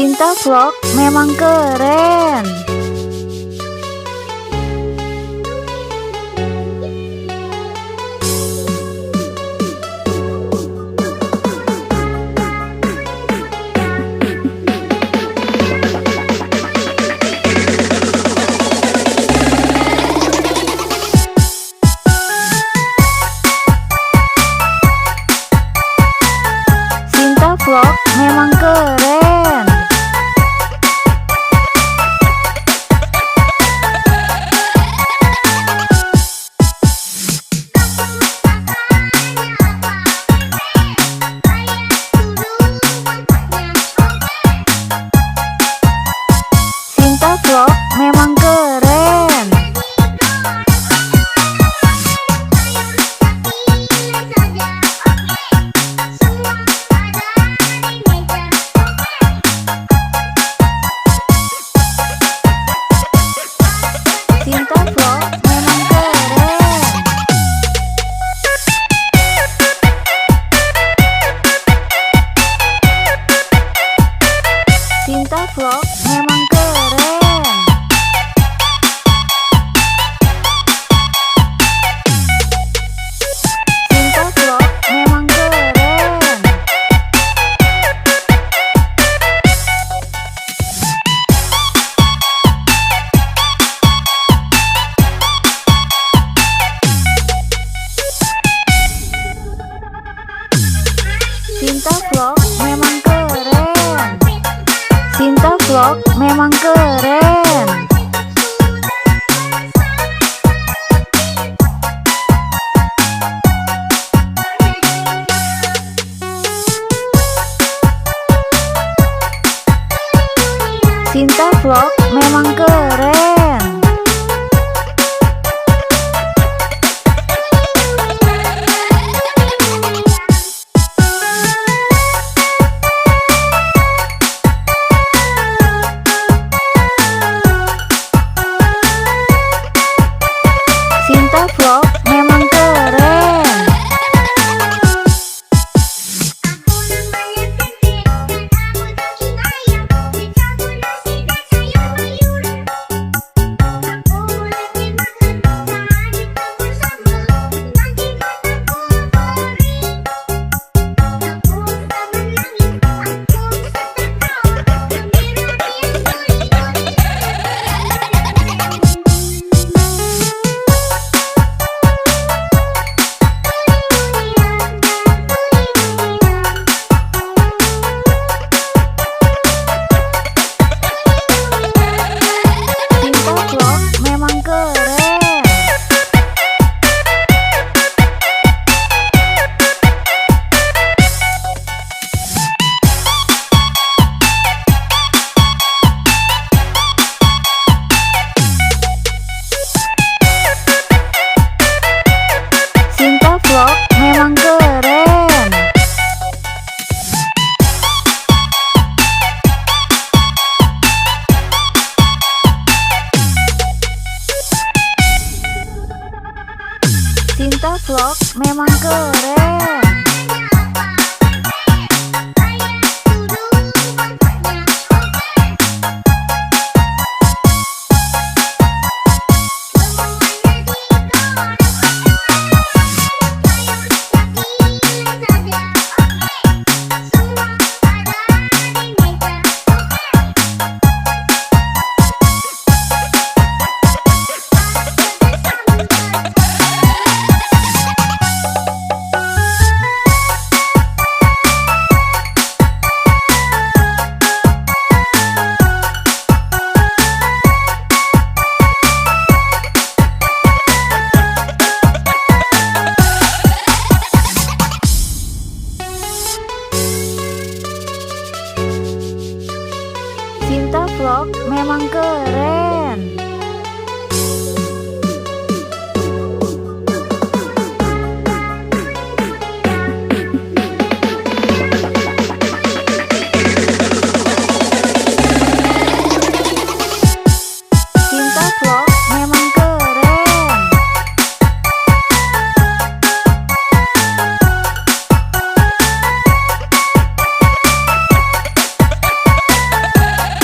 Sinta Vlog memang keren. Sinta Vlog memang keren. Sinta Vlog memang keren. Sinta Vlog memang keren. Sinta Vlog memang keren. Sinta Vlog memang keren. Sinta Vlog memang keren. Sinta Vlog memang keren. Sinta Vlog memang keren. Sinta Vlog memang keren. Sinta Vlog memang keren. Sinta Vlog memang keren. Sinta Vlog memang keren.